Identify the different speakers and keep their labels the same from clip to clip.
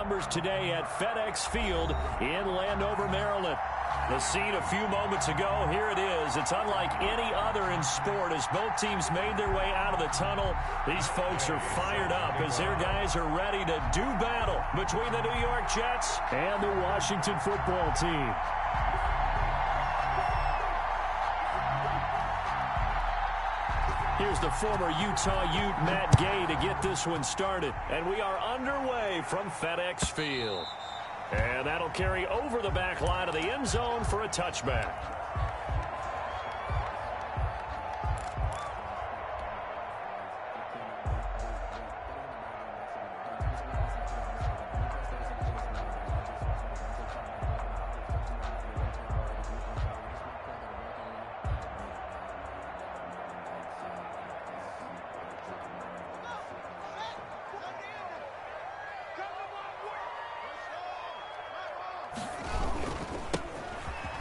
Speaker 1: numbers today at FedEx Field in Landover, Maryland. The scene a few moments ago, here it is. It's unlike any other in sport as both teams made their way out of the tunnel. These folks are fired up as their guys are ready to do battle between the New York Jets and the Washington football team. Here's the former Utah Ute, Matt Gay, to get this one started. And we are underway from FedEx Field. And that'll carry over the back line of the end zone for a touchback.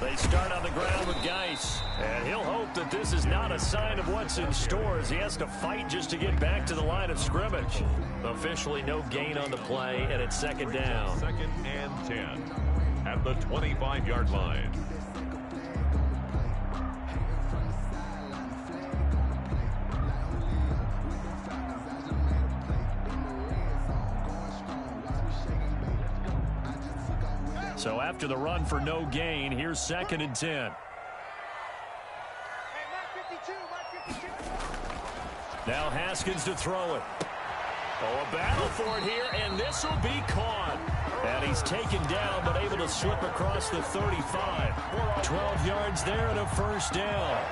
Speaker 1: They start on the ground with Geis, and he'll hope that this is not a sign of what's in store as he has to fight just to get back to the line of scrimmage. Officially no gain on the play, and it's second down.
Speaker 2: 2nd and 10 at the 25-yard line.
Speaker 1: So after the run for no gain, here's 2nd and 10. Now Haskins to throw it. Oh, a battle for it here, and this will be caught. And he's taken down, but able to slip across the 35. 12 yards there and a first down.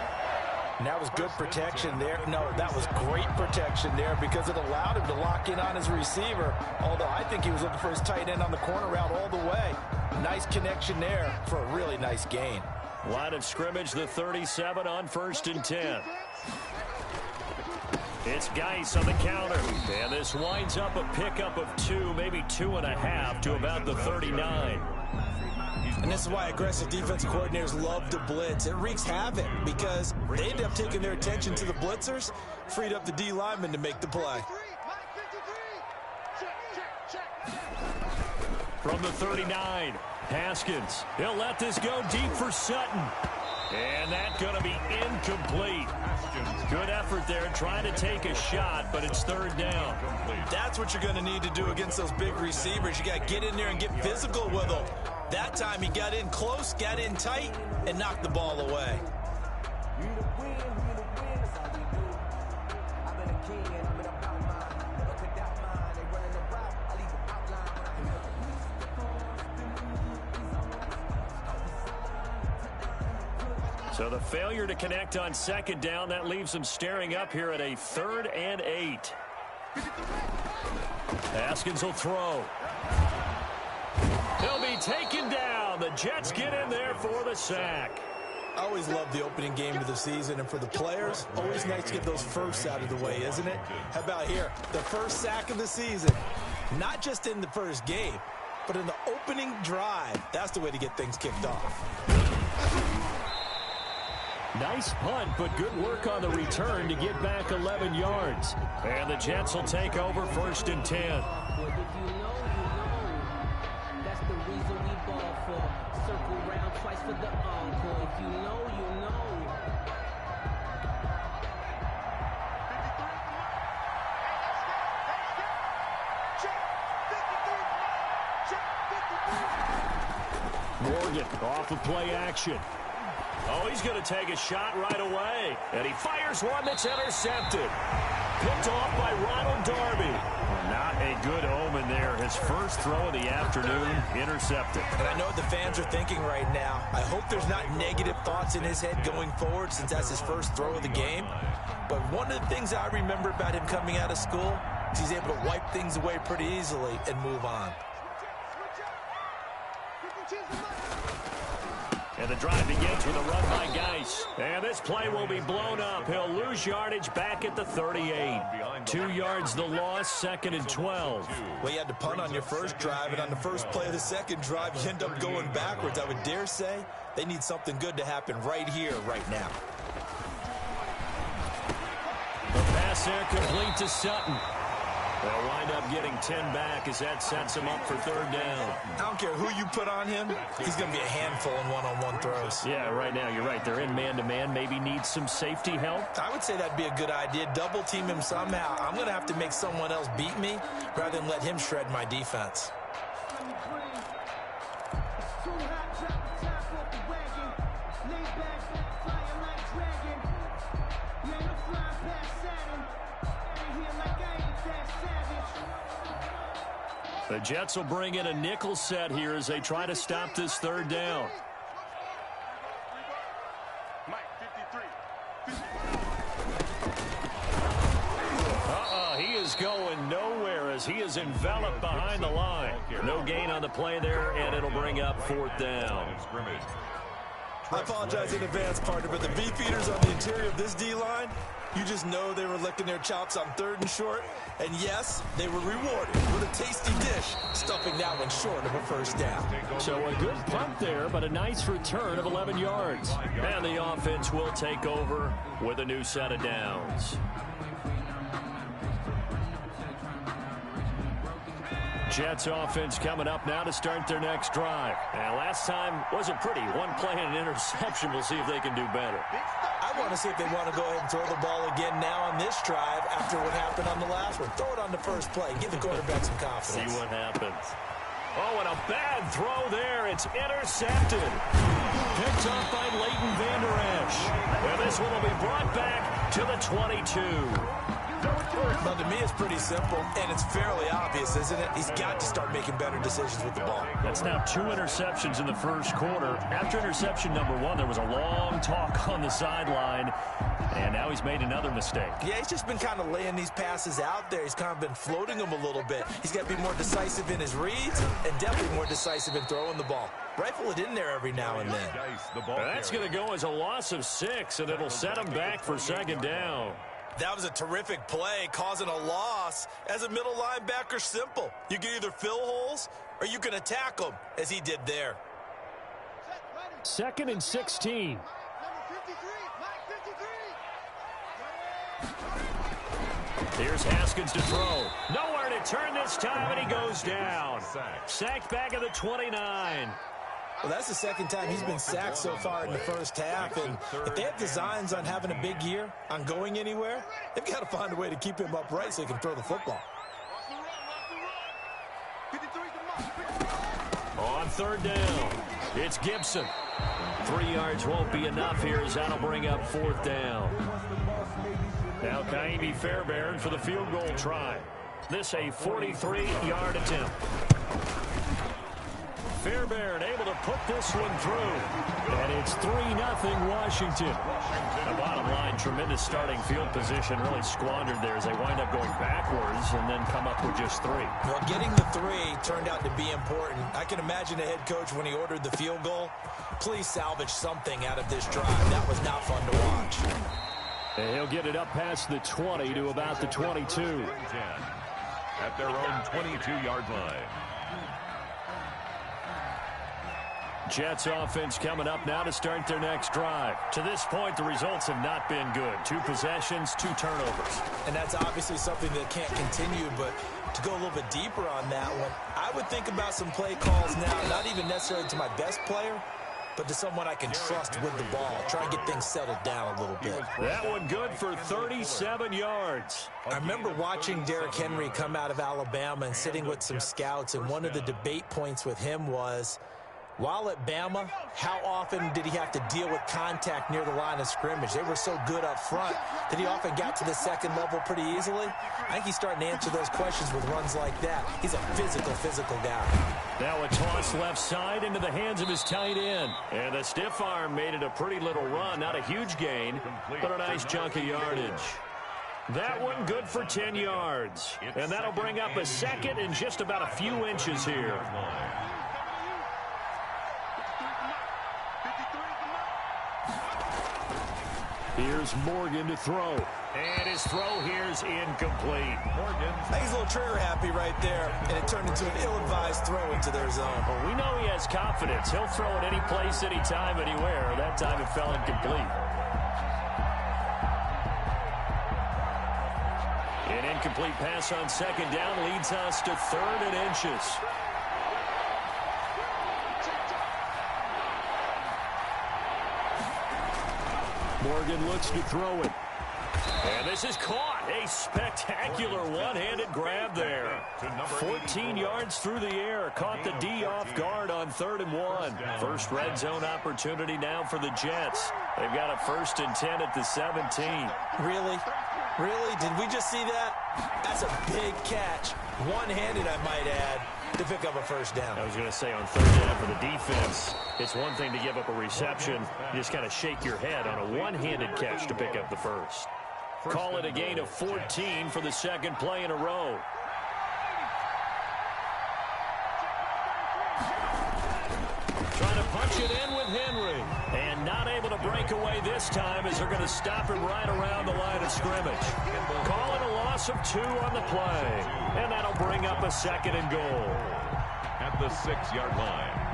Speaker 3: And that was good protection there. No, that was great protection there because it allowed him to lock in on his receiver. Although I think he was looking for his tight end on the corner route all the way. Nice connection there for a really nice gain.
Speaker 1: Line of scrimmage, the 37 on 1st and 10. It's Geis on the counter. And this winds up a pickup of 2, maybe 2.5 to about the 39.
Speaker 4: And this is why aggressive defensive coordinators love to blitz. It wreaks havoc because they end up taking their attention to the blitzers, freed up the D lineman to make the play.
Speaker 1: From the 39, Haskins. He'll let this go deep for Sutton. And that's going to be incomplete. Good effort there trying to take a shot, but it's 3rd down.
Speaker 4: That's what you're going to need to do against those big receivers. You got to get in there and get physical with them. That time he got in close, got in tight, and knocked the ball away.
Speaker 1: So the failure to connect on 2nd down, that leaves them staring up here at a 3rd and 8. Haskins will throw. He'll be taken down. The Jets get in there for the sack.
Speaker 4: I always love the opening game of the season, and for the players, always nice to get those firsts out of the way, isn't it? How about here? The first sack of the season. Not just in the first game, but in the opening drive. That's the way to get things kicked off.
Speaker 1: Nice punt, but good work on the return to get back 11 yards. And the Jets will take over 1st and 10. Morgan off of play action. Oh, he's going to take a shot right away. And he fires one that's intercepted. Picked off by Ronald Darby. Not a good omen there. His first throw of the afternoon, intercepted.
Speaker 4: And I know what the fans are thinking right now. I hope there's not negative thoughts in his head going forward since that's his first throw of the game. But one of the things I remember about him coming out of school is he's able to wipe things away pretty easily and move on.
Speaker 1: And the drive begins with a run by Geis. And this play will be blown up. He'll lose yardage back at the 38. 2 yards the loss, 2nd and 12.
Speaker 4: Well, you had to punt on your first drive, and on the first play of the second drive, you end up going backwards. I would dare say they need something good to happen right here, right now.
Speaker 1: The pass there complete to Sutton. They'll wind up getting 10 back as that sets him up for third down.
Speaker 4: I don't care who you put on him. He's going to be a handful in one-on-one throws.
Speaker 1: Yeah, right now you're right. They're in man-to-man. Maybe need some safety help.
Speaker 4: I would say that'd be a good idea. Double team him somehow. I'm going to have to make someone else beat me rather than let him shred my defense.
Speaker 1: The Jets will bring in a nickel set here as they try to stop this third down. He is going nowhere as he is enveloped behind the line. No gain on the play there, and it'll bring up fourth down.
Speaker 4: I apologize in advance, partner, but the beefeaters on the interior of this D-line, you just know they were licking their chops on 3rd and short. And yes, they were rewarded with a tasty dish, stuffing that one short of a first down.
Speaker 1: So a good punt there, but a nice return of 11 yards. And the offense will take over with a new set of downs. Jets offense coming up now to start their next drive. And last time wasn't pretty. One play and an interception. We'll see if they can do better.
Speaker 4: I want to see if they want to go ahead and throw the ball again now on this drive after what happened on the last one. Throw it on the first play. Give the quarterback some confidence.
Speaker 1: See what happens. Oh, and a bad throw there. It's intercepted. Picked up by Leighton Vander Esch. And this one will be brought back to the 22.
Speaker 4: Now, to me, it's pretty simple, and it's fairly obvious, isn't it? He's got to start making better decisions with the ball.
Speaker 1: That's now 2 interceptions in the first quarter. After interception number 1, there was a long talk on the sideline, and now he's made another mistake.
Speaker 4: Yeah, he's just been kind of laying these passes out there. He's kind of been floating them a little bit. He's got to be more decisive in his reads and definitely more decisive in throwing the ball. Rifle it in there every now and then.
Speaker 1: That's going to go as a loss of 6, and it'll set him back for second down.
Speaker 4: That was a terrific play, causing a loss. As a middle linebacker, simple. You can either fill holes or you can attack them, as he did there.
Speaker 1: 2nd and 16. Here's Haskins to throw. Nowhere to turn this time, and he goes down. Sacked back at the 29.
Speaker 4: Well, that's the second time he's been sacked so far in the first half. And if they have designs on having a big year, on going anywhere, they've got to find a way to keep him upright so he can throw the football.
Speaker 1: On third down, it's Gibson. 3 yards won't be enough here as that'll bring up fourth down. Now Kaimi Fairbairn for the field goal try. This a 43-yard attempt. Fairbairn able to put this one through. And it's 3-0 Washington. The bottom line, tremendous starting field position, really squandered there as they wind up going backwards and then come up with just 3.
Speaker 4: Well, getting the 3 turned out to be important. I can imagine the head coach when he ordered the field goal. Please salvage something out of this drive. That was not fun to watch.
Speaker 1: And he'll get it up past the 20 to about the 22.
Speaker 2: At their own 22-yard line.
Speaker 1: Jets offense coming up now to start their next drive. To this point, the results have not been good. 2 possessions, 2 turnovers.
Speaker 4: And that's obviously something that can't continue, but to go a little bit deeper on that one, I would think about some play calls now, not even necessarily to my best player, but to someone I can trust with the ball. Try and get things settled down a little bit.
Speaker 1: That one good for 37 yards.
Speaker 4: I remember watching Derrick Henry come out of Alabama and sitting with some scouts, and one of the debate points with him was, while at Bama, how often did he have to deal with contact near the line of scrimmage? They were so good up front that he often got to the second level pretty easily. I think he's starting to answer those questions with runs like that. He's a physical guy.
Speaker 1: Now a toss left side into the hands of his tight end. And the stiff arm made it a pretty little run. Not a huge gain, but a nice chunk of yardage. That one good for 10 yards. And that'll bring up a second and just about a few inches here. Here's Morgan to throw. And his throw here's incomplete.
Speaker 2: Morgan.
Speaker 4: He's a little trigger happy right there, and it turned into an ill-advised throw into their zone.
Speaker 1: Well, we know he has confidence. He'll throw it any place, anytime, anywhere. That time it fell incomplete. An incomplete pass on second down leads us to 3rd and inches. Morgan looks to throw it. And this is caught. A spectacular one-handed grab there. 14 yards through the air. Caught the D off guard on 3rd and 1. First red zone opportunity now for the Jets. They've got a 1st and 10 at the 17.
Speaker 4: Really? Really? Did we just see that? That's a big catch. One-handed, I might add, to pick up a 1st down.
Speaker 1: I was going to say on 3rd down for the defense, it's one thing to give up a reception. You just kind of shake your head on a one-handed catch to pick up the 1st. Call it a gain of 14 for the 2nd play in a row. Trying to punch it in with Henry. And not able to break away this time as they're going to stop him right around the line of scrimmage. Call it a loss of 2 on the play. And that'll bring up a 2nd and goal.
Speaker 2: At the 6-yard line.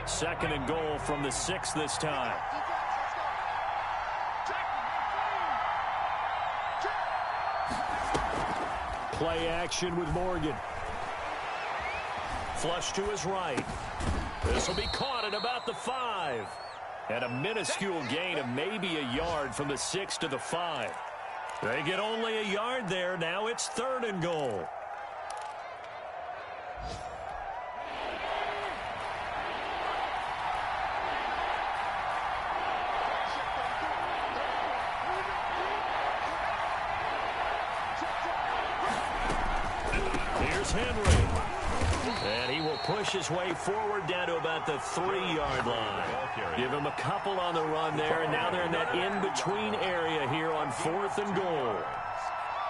Speaker 1: Second and goal from the 6 this time. Play action with Morgan. Flush to his right. This will be caught at about the 5. And a minuscule gain of maybe a yard from the 6 to the 5. They get only a yard there. Now it's 3rd and goal. Henry. And he will push his way forward down to about the 3-yard line. Give him a couple on the run there, and now they're in that in-between area here on 4th and goal.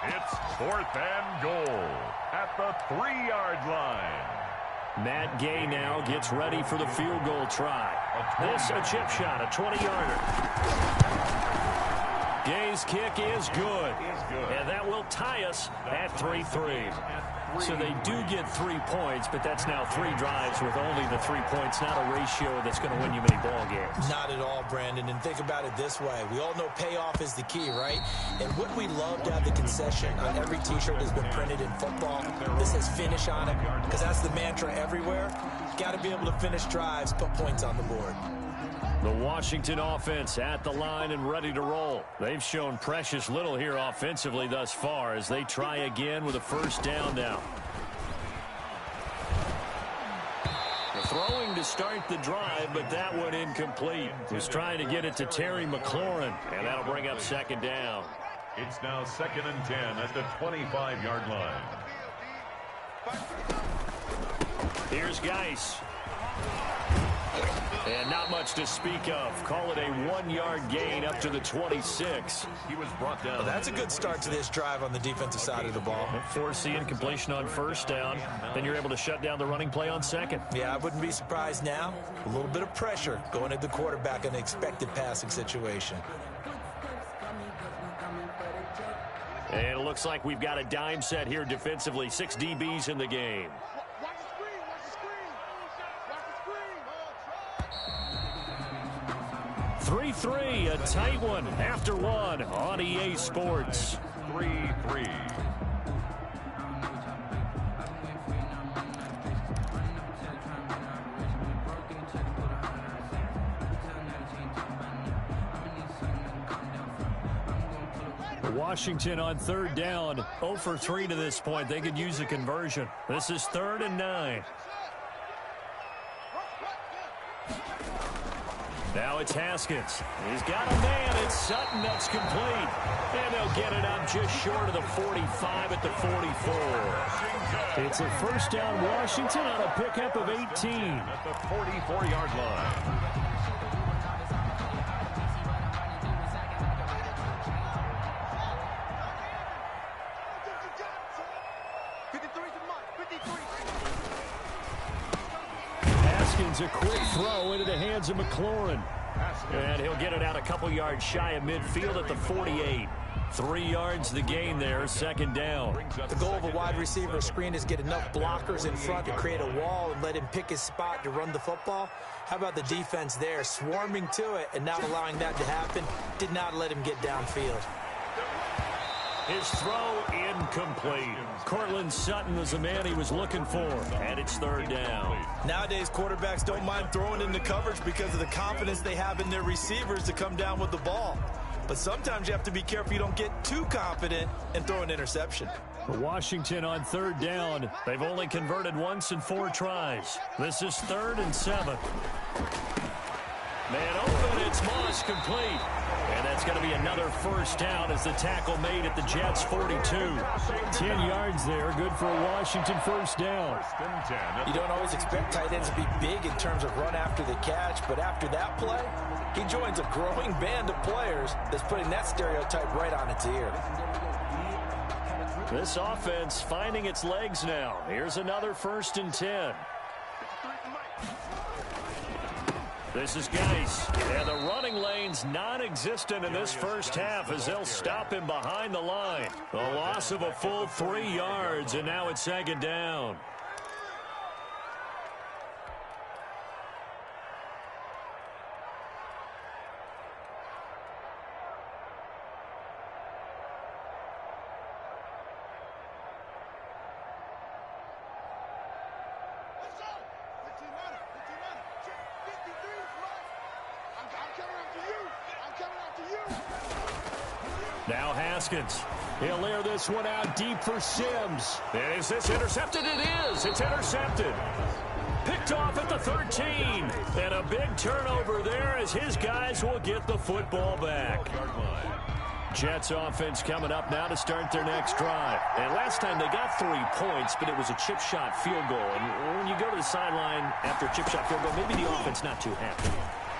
Speaker 2: It's 4th and goal at the 3-yard line.
Speaker 1: Matt Gay now gets ready for the field goal try. This a chip shot, a 20-yarder. Gay's kick is good. And that will tie us at 3-3. So they do get 3 points, but that's now 3 drives with only the 3 points, not a ratio that's going to win you many ball games.
Speaker 4: Not at all, Brandon. And think about it this way. We all know payoff is the key, right? And wouldn't we love to have the concession on every T-shirt that's been printed in football? This says finish on it, because that's the mantra everywhere. Got to be able to finish drives, put points on the board.
Speaker 1: The Washington offense at the line and ready to roll. They've shown precious little here offensively thus far as they try again with a 1st down now. The throwing to start the drive, but that one incomplete. Was trying to get it to Terry McLaurin, and that'll bring up 2nd down.
Speaker 2: It's now 2nd and 10 at the 25-yard line.
Speaker 1: Here's Geis. And not much to speak of. Call it a 1-yard gain up to the 26.
Speaker 2: He was brought down.
Speaker 4: Well, that's a good start to this drive on the defensive side of the ball.
Speaker 1: Force incompletion on 1st down. Then you're able to shut down the running play on 2nd.
Speaker 4: Yeah, I wouldn't be surprised now. A little bit of pressure going at the quarterback in an expected passing situation.
Speaker 1: And it looks like we've got a dime set here defensively. 6 DBs in the game. 3-3, a tight one after one on EA Sports.
Speaker 2: 3-3.
Speaker 1: Washington on 3rd down, 0 for 3 to this point. They could use a conversion. This is 3rd and 9. Now it's Haskins. He's got a man. It's Sutton. That's complete. And they'll get it up just short of the 45 at the 44. It's a 1st down Washington on a pickup of 18.
Speaker 2: At the 44-yard line.
Speaker 1: A quick throw into the hands of McLaurin. And he'll get it out a couple yards shy of midfield at the 48. 3 yards the gain there, second down.
Speaker 4: The goal of a wide receiver screen is get enough blockers in front to create a wall and let him pick his spot to run the football. How about the defense there, swarming to it and not allowing that to happen? Did not let him get downfield.
Speaker 1: His throw incomplete. Cortland Sutton was the man he was looking for, and it's third down.
Speaker 4: Nowadays, quarterbacks don't mind throwing into coverage because of the confidence they have in their receivers to come down with the ball. But sometimes you have to be careful you don't get too confident and throw an interception.
Speaker 1: Washington on third down. They've only converted once in 4 tries. This is 3rd and 7. Man open, it's Moss complete. And that's going to be another first down as the tackle made at the Jets' 42. 10 yards there, good for a Washington first down.
Speaker 3: You don't always expect tight ends to be big in terms of run after the catch, but after that play, he joins a growing band of players that's putting that stereotype right on its ear.
Speaker 1: This offense finding its legs now. Here's another 1st and 10. This is Geis, and the running lane's non-existent in this first half as they'll stop him behind the line. A loss of a full 3 yards, and now it's second down. Now Haskins. He'll air this one out deep for Sims. And is this intercepted? It is. It's intercepted. Picked off at the 13. And a big turnover there as his guys will get the football back. Jets offense coming up now to start their next drive. And last time they got 3 points, but it was a chip shot field goal. And when you go to the sideline after a chip shot field goal, maybe the offense not too happy.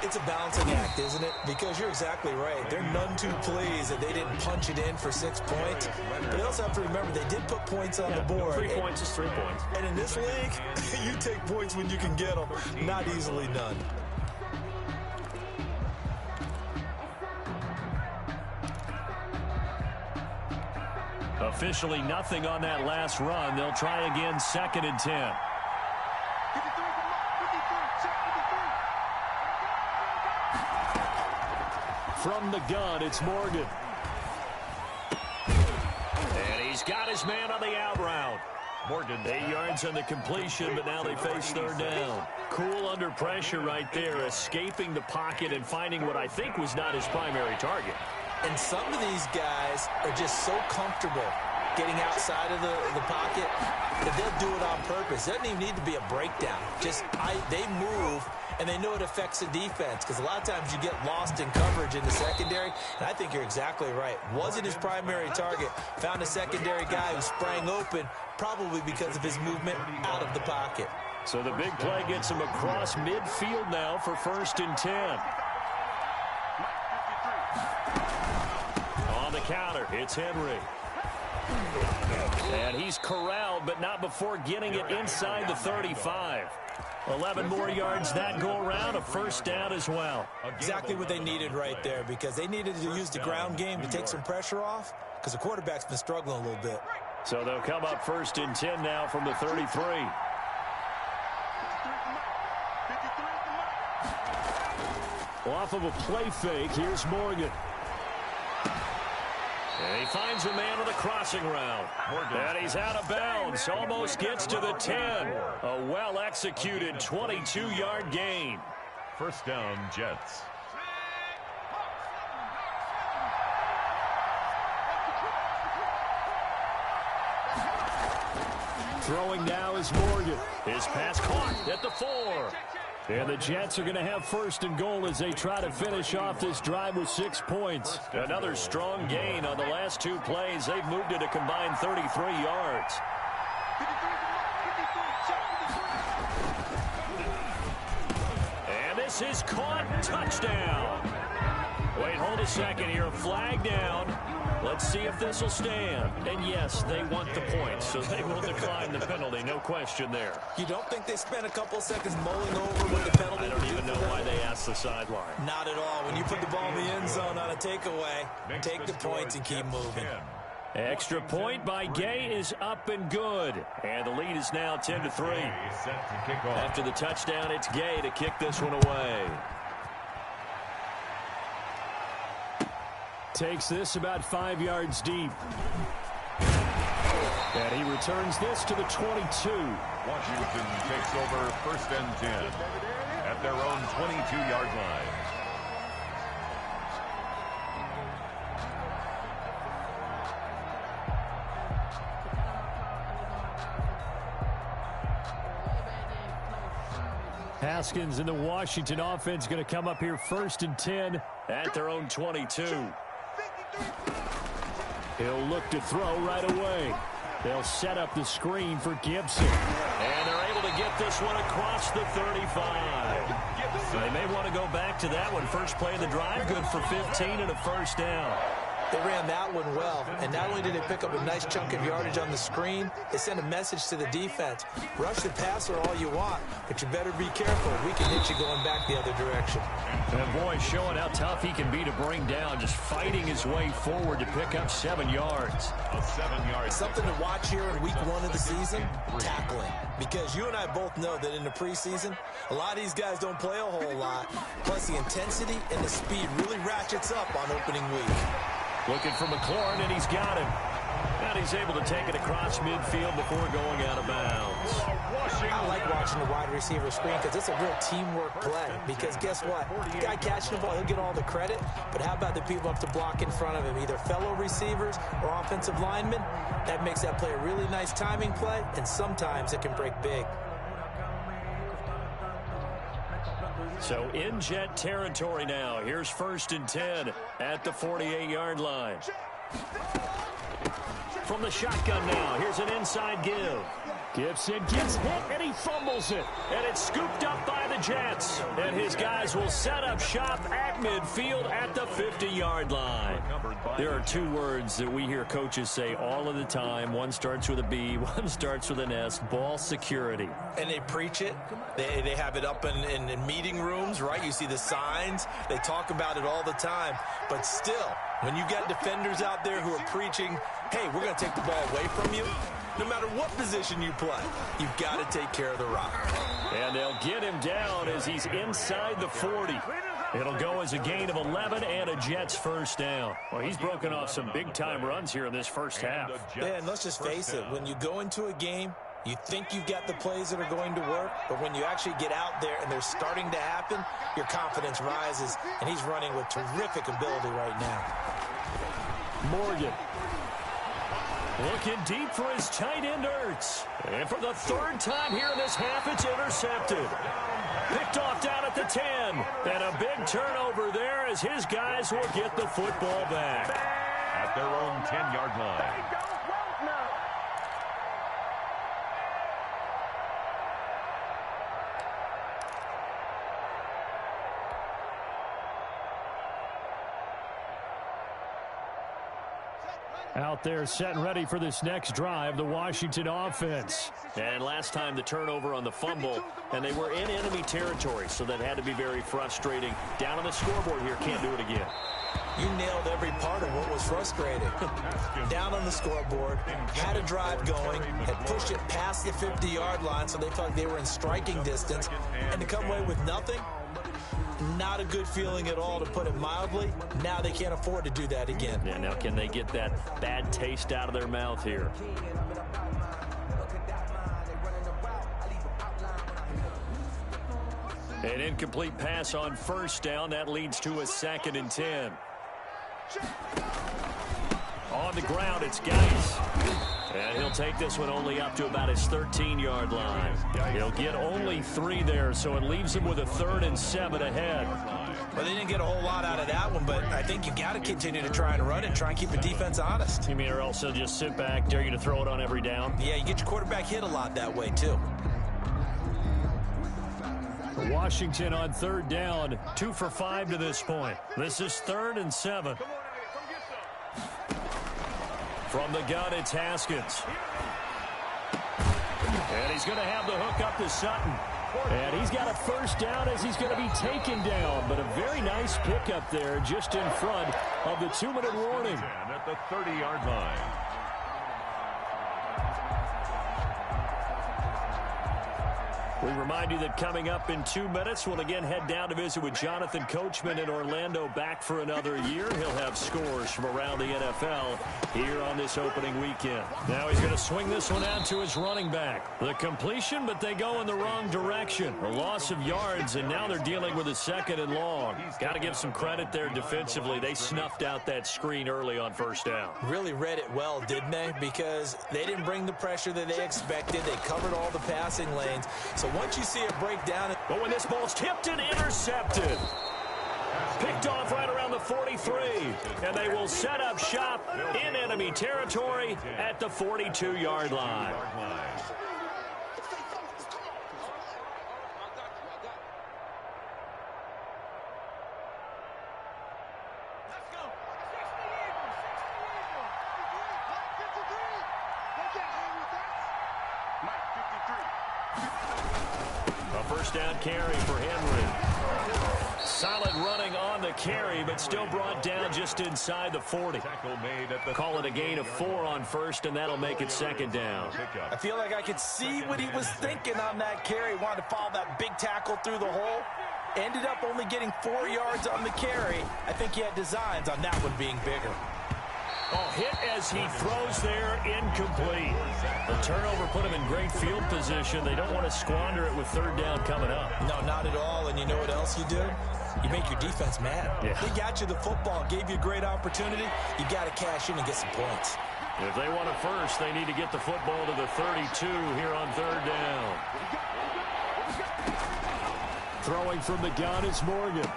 Speaker 4: It's a balancing act, isn't it? Because you're exactly right. They're none too pleased that they didn't punch it in for 6 points. But they also have to remember they did put points on the board.
Speaker 1: 3 points is 3 points.
Speaker 4: And in this league, you take points when you can get them. Not easily done.
Speaker 1: Officially nothing on that last run. They'll try again, 2nd and 10. From the gun, it's Morgan. And he's got his man on the out route. Morgan, 8 yards on the completion, but now they face third down. Cool under pressure right there, escaping the pocket and finding what I think was not his primary target.
Speaker 4: And some of these guys are just so comfortable getting outside of the pocket that they'll do it on purpose. It doesn't even need to be a breakdown. They move, and they know it affects the defense because a lot of times you get lost in coverage in the secondary, and I think you're exactly right. Wasn't his primary target. Found a secondary guy who sprang open, probably because of his movement out of the pocket.
Speaker 1: So the big play gets him across midfield now for 1st and 10. On the counter, it's Henry. And he's corralled, but not before getting it inside the 35. 11 more yards that go around, a first down as well.
Speaker 4: Exactly what they needed right there because they needed to use the ground game to take some pressure off because the quarterback's been struggling a little bit.
Speaker 1: So they'll come up 1st and 10 now from the 33. Off of a play fake, here's Morgan. And he finds a man on the crossing route. And he's out of bounds. Almost gets to the 10. A well-executed 22-yard gain.
Speaker 2: First down, Jets.
Speaker 1: Throwing now is Morgan. His pass caught at the 4. And the Jets are going to have 1st and goal as they try to finish off this drive with 6 points. Another strong gain on the last 2 plays. They've moved it a combined 33 yards. And this is caught. Touchdown. Wait, hold a second here. A flag down. Let's see if this will stand. And yes, they want the points, so they will decline the penalty. No question there.
Speaker 4: You don't think they spent a couple seconds mulling over what the penalty?
Speaker 1: I don't even know why they asked the sideline.
Speaker 4: Not at all. When you put the ball in the end zone on a takeaway, take the points and keep moving.
Speaker 1: Extra point by Gay is up and good. And the lead is now 10-3. After the touchdown, it's Gay to kick this one away. Takes this about 5 yards deep. And he returns this to the 22.
Speaker 2: Washington takes over 1st and 10 at their own 22-yard line.
Speaker 1: Haskins and the Washington offense going to come up here 1st and 10 at their own 22. He'll look to throw right away. They'll set up the screen for Gibson. And they're able to get this one across the 35. They may want to go back to that one. First play of the drive, good for 15 and a first down.
Speaker 4: They ran that one well, and not only did they pick up a nice chunk of yardage on the screen, they sent a message to the defense. Rush the passer all you want, but you better be careful. We can hit you going back the other direction.
Speaker 1: And boy, showing how tough he can be to bring down, just fighting his way forward to pick up 7 yards.
Speaker 2: A 7-yard.
Speaker 4: Something to watch here in week 1 of the season, tackling. Because you and I both know that in the preseason, a lot of these guys don't play a whole lot. Plus, the intensity and the speed really ratchets up on opening week.
Speaker 1: Looking for McLaurin, and he's got him. And he's able to take it across midfield before going out of bounds.
Speaker 4: I like watching the wide receiver screen because it's a real teamwork play. Because guess what? The guy catching the ball, he'll get all the credit. But how about the people up to block in front of him, either fellow receivers or offensive linemen? That makes that play a really nice timing play, and sometimes it can break big.
Speaker 1: So in Jet territory now. Here's 1st and 10 at the 48-yard line. From the shotgun now, here's an inside give. Gibson gets hit, and he fumbles it. And it's scooped up by the Jets. And his guys will set up shop at midfield at the 50-yard line. There are 2 words that we hear coaches say all of the time. One starts with a B, one starts with an S, ball security.
Speaker 4: And they preach it. They have it up in meeting rooms, right? You see the signs. They talk about it all the time. But still, when you got defenders out there who are preaching, hey, we're going to take the ball away from you, no matter what position you play, you've got to take care of the rock.
Speaker 1: And they'll get him down as he's inside the 40. It'll go as a gain of 11 and a Jets first down. Well, he's broken off some big-time runs here in this first half.
Speaker 4: Yeah, and let's just face it. When you go into a game, you think you've got the plays that are going to work, but when you actually get out there and they're starting to happen, your confidence rises, and he's running with terrific ability right now.
Speaker 1: Morgan. Looking deep for his tight end, Ertz. And for the 3rd time here in this half, it's intercepted. Picked off down at the 10. And a big turnover there as his guys will get the football back.
Speaker 2: At their own 10-yard line.
Speaker 1: Out there set and ready for this next drive, the Washington offense. And last time the turnover on the fumble, and they were in enemy territory, so that had to be very frustrating. Down on the scoreboard here, can't do it again.
Speaker 4: You nailed every part of what was frustrating. Down on the scoreboard, had a drive going, had pushed it past the 50-yard line, so they felt like they were in striking distance, and to come away with nothing, not a good feeling at all, to put it mildly. Now they can't afford to do that again.
Speaker 1: Yeah, now can they get that bad taste out of their mouth here? An incomplete pass on first down. That leads to a 2nd and 10. On the ground, it's Geis. And he'll take this one only up to about his 13-yard line. He'll get only 3 there, so it leaves him with a 3rd and 7 ahead.
Speaker 4: Well, they didn't get a whole lot out of that one, but I think you got to continue to try and run it, try and keep the defense honest.
Speaker 1: You mean, or else they'll just sit back, dare you to throw it on every down?
Speaker 4: Yeah, you get your quarterback hit a lot that way, too.
Speaker 1: Washington on 3rd down, 2 for 5 to this point. This is 3rd and 7. From the gun, it's Haskins. And he's going to have the hook up to Sutton. And he's got a first down as he's going to be taken down. But a very nice pickup there just in front of the 2-minute warning.
Speaker 2: At the 30-yard line.
Speaker 1: We remind you that coming up in 2 minutes, we'll again head down to visit with Jonathan Coachman in Orlando, back for another year. He'll have scores from around the NFL here on this opening weekend. Now he's going to swing this one out to his running back. The completion, but they go in the wrong direction. A loss of yards, and now they're dealing with a 2nd and long. Got to give some credit there defensively. They snuffed out that screen early on first down.
Speaker 4: Really read it well, didn't they? Because they didn't bring the pressure that they expected. They covered all the passing lanes. So once you see it break down.
Speaker 1: But when this ball's tipped and intercepted. Picked off right around the 43. And they will set up shop in enemy territory at the 42-yard line. First down carry for Henry. Solid running on the carry, but still brought down just inside the 40. Call it a gain of 4 on first, and that'll make it 2nd down.
Speaker 3: I feel like I could see what he was thinking on that carry. Wanted to follow that big tackle through the hole. Ended up only getting 4 yards on the carry. I think he had designs on that one being bigger.
Speaker 1: Oh, hit as he throws there, incomplete. The turnover put him in great field position. They don't want to squander it with 3rd down coming up.
Speaker 3: No, not at all. And you know what else you do? You make your defense mad.
Speaker 1: Yeah.
Speaker 3: They got you the football, gave you a great opportunity. You got to cash in and get some points.
Speaker 1: If they want it first, they need to get the football to the 32 here on 3rd down. Throwing from the gun is Morgan.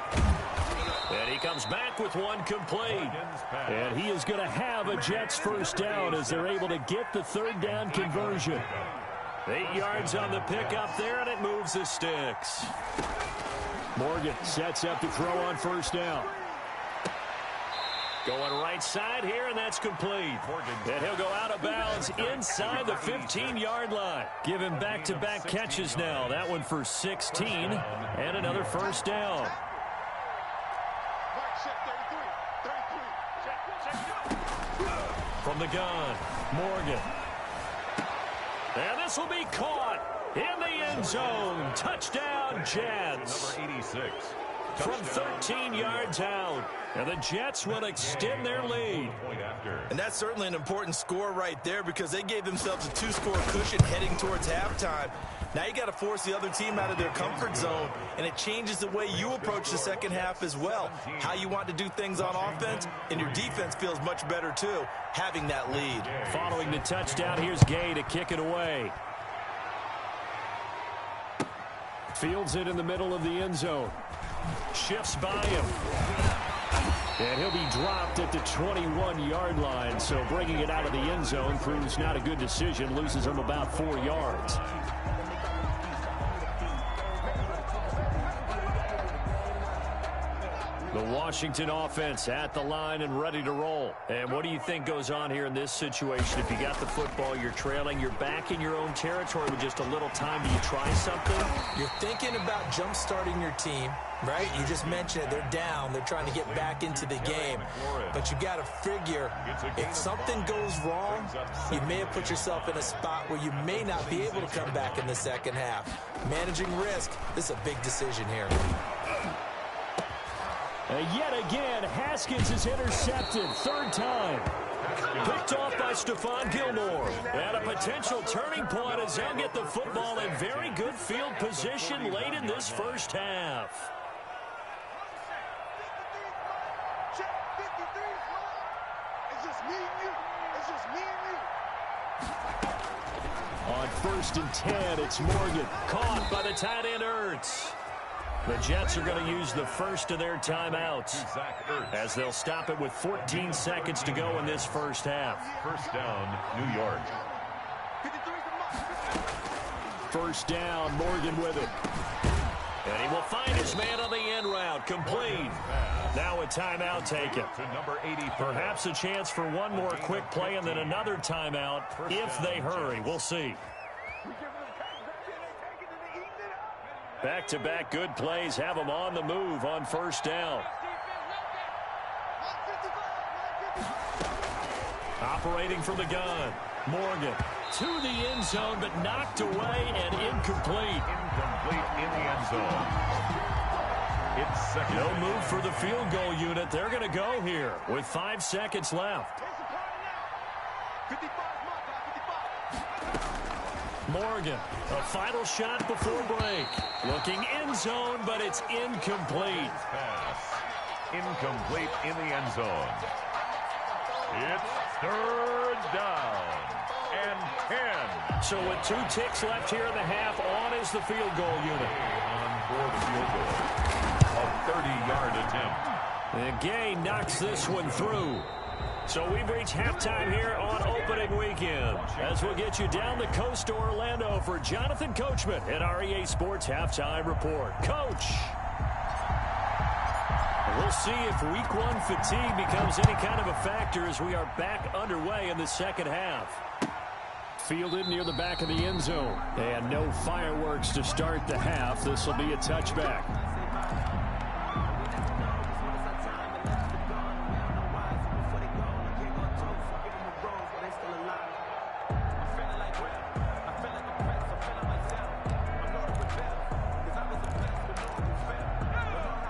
Speaker 1: And he comes back with one complete. And he is going to have a Jets first down as they're able to get the 3rd down conversion. 8 yards on the pickup there, and it moves the sticks. Morgan sets up to throw on first down. Going right side here, and that's complete. And he'll go out of bounds inside the 15-yard line. Give him back-to-back catches now. That one for 16, and another first down. From the gun, Morgan. And this will be caught in the end zone. Touchdown, Jets.
Speaker 2: Number 86.
Speaker 1: From 13 yards out. And the Jets will extend their lead.
Speaker 3: And that's certainly an important score right there because they gave themselves a 2-score cushion heading towards halftime. Now you got to force the other team out of their comfort zone, and it changes the way you approach the second half as well. How you want to do things on offense, and your defense feels much better too, having that lead.
Speaker 1: Following the touchdown, here's Gay to kick it away. Fields it in the middle of the end zone. Shifts by him. And he'll be dropped at the 21-yard line, so bringing it out of the end zone proves not a good decision. Loses him about 4 yards. The Washington offense at the line and ready to roll. And what do you think goes on here in this situation? If you got the football, you're trailing, you're back in your own territory with just a little time. Do you try something?
Speaker 3: You're thinking about jump-starting your team, right? You just mentioned it. They're down. They're trying to get back into the game. But you got to figure if something goes wrong, you may have put yourself in a spot where you may not be able to come back in the second half. Managing risk, this is a big decision here.
Speaker 1: Yet again, Haskins is intercepted. 3rd time. Picked off by Stephon Gilmore. And a potential turning point as they'll get the football in very good field position late in this first half. On 1st and 10, it's Morgan. Caught by the tight end Ertz. The Jets are going to use the first of their timeouts as they'll stop it with 14 seconds to go in this first half.
Speaker 2: First down, New York.
Speaker 1: First down, Morgan with it. And he will find his man on the end route. Complete. Now a timeout taken.
Speaker 2: To number 80.
Speaker 1: Perhaps a chance for one more quick play and then another timeout if they hurry. We'll see. Back-to-back good plays have them on the move on first down. Operating from the gun. Morgan to the end zone, but knocked away and incomplete.
Speaker 2: Incomplete in the end zone. It's second.
Speaker 1: No move for the field goal unit. They're going to go here with 5 seconds left. Morgan, a final shot before break. Looking end zone, but it's incomplete.
Speaker 2: Pass. Incomplete in the end zone. It's third down and 10.
Speaker 1: So with 2 ticks left here in the half, on is the field goal unit.
Speaker 2: On for the field goal. A 30-yard attempt.
Speaker 1: And Gay knocks this one through. So we've reached halftime here on opening weekend. As we'll get you down the coast to Orlando for Jonathan Coachman at our EA Sports Halftime Report. Coach. We'll see if week 1 fatigue becomes any kind of a factor as we are back underway in the second half. Fielded near the back of the end zone. And no fireworks to start the half. This will be a touchback.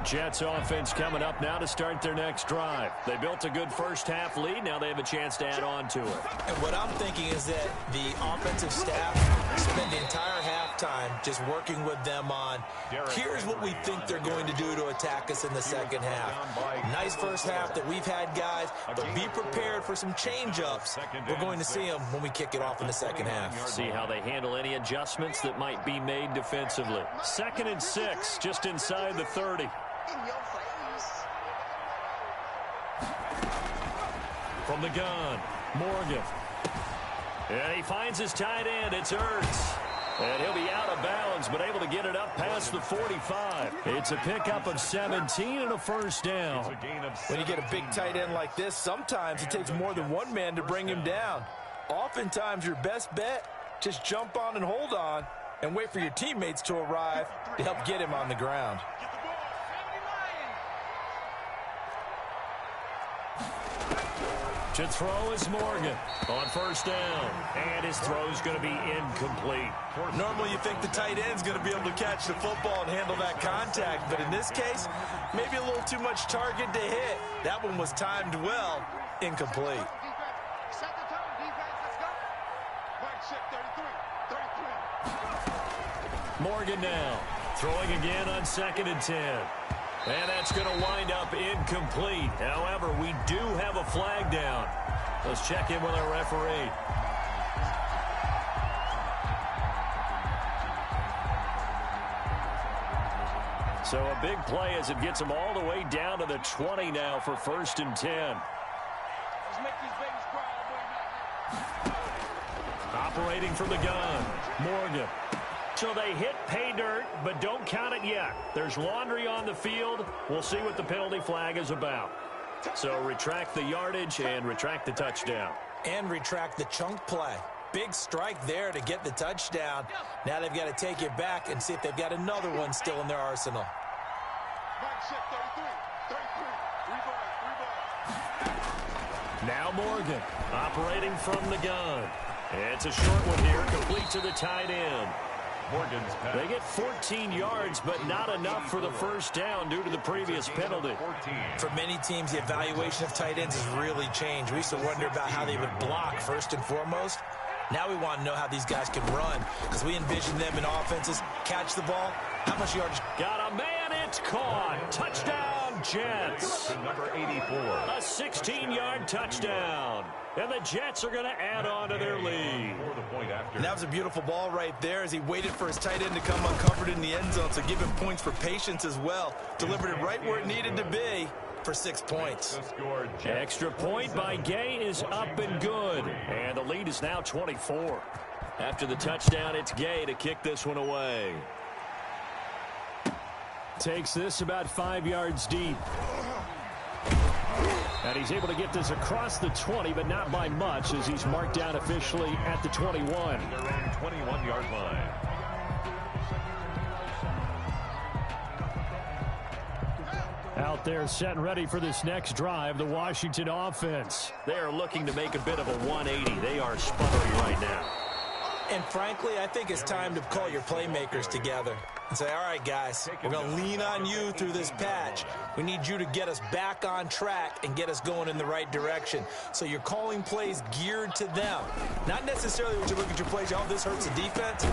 Speaker 1: Jets offense coming up now to start their next drive. They built a good first half lead. Now they have a chance to add on to it.
Speaker 4: And what I'm thinking is that the offensive staff spent the entire halftime just working with them on, here's what we think they're going to do to attack us in the second half. Nice first half that we've had, guys, but be prepared for some change-ups. We're going to see them when we kick it off in the second half.
Speaker 1: See how they handle any adjustments that might be made defensively. 2nd and 6, just inside the 30. From the gun, Morgan. And he finds his tight end. It's Ertz. And he'll be out of bounds, but able to get it up past the 45. It's a pickup of 17 and a first down.
Speaker 3: When you get a big tight end like this, sometimes it takes more than one man to bring him down. Oftentimes, your best bet, just jump on and hold on and wait for your teammates to arrive to help get him on the ground.
Speaker 1: To throw is Morgan on first down. And his throw is going to be incomplete.
Speaker 3: Normally you think the tight end's going to be able to catch the football and handle that contact, but in this case, maybe a little too much target to hit. That one was timed well. Incomplete.
Speaker 1: Morgan now throwing again on 2nd and 10. And that's going to wind up incomplete. However, we do have a flag down. Let's check in with our referee. So a big play as it gets them all the way down to the 20 now for 1st and 10. Operating from the gun, Morgan. So they hit pay dirt, but don't count it yet. There's laundry on the field. We'll see what the penalty flag is about. So retract the yardage and retract the touchdown.
Speaker 4: And retract the chunk play. Big strike there to get the touchdown. Now they've got to take it back and see if they've got another one still in their arsenal.
Speaker 1: Now Morgan operating from the gun. It's a short one here, complete to the tight end.
Speaker 2: Morgan's pass.
Speaker 1: They get 14 yards, but not enough for the first down due to the previous penalty.
Speaker 4: For many teams, the evaluation of tight ends has really changed. We used to wonder about how they would block first and foremost. Now we want to know how these guys can run, because we envision them in offenses, catch the ball, how much yardage.
Speaker 1: Got a man, it's caught. Touchdown, Jets.
Speaker 2: Number 84.
Speaker 1: A 16-yard touchdown. And the Jets are going to add on to their lead.
Speaker 3: And that was a beautiful ball right there as he waited for his tight end to come uncovered in the end zone, so give him points for patience as well. Delivered it right where it needed to be for 6 points.
Speaker 1: Extra point by Gay is up and good. And the lead is now 24. After the touchdown, it's Gay to kick this one away. Takes this about 5 yards deep. And he's able to get this across the 20, but not by much, as he's marked down officially at the 21.
Speaker 2: Their own 21-yard line.
Speaker 1: Out there set and ready for this next drive, the Washington offense. They are looking to make a bit of a 180. They are sputtering right now.
Speaker 3: And frankly, I think it's time to call your playmakers together and say, all right, guys, we're going to lean on you through this patch. We need you to get us back on track and get us going in the right direction. So you're calling plays geared to them. Not necessarily when you look at your plays, oh, this hurts the defense.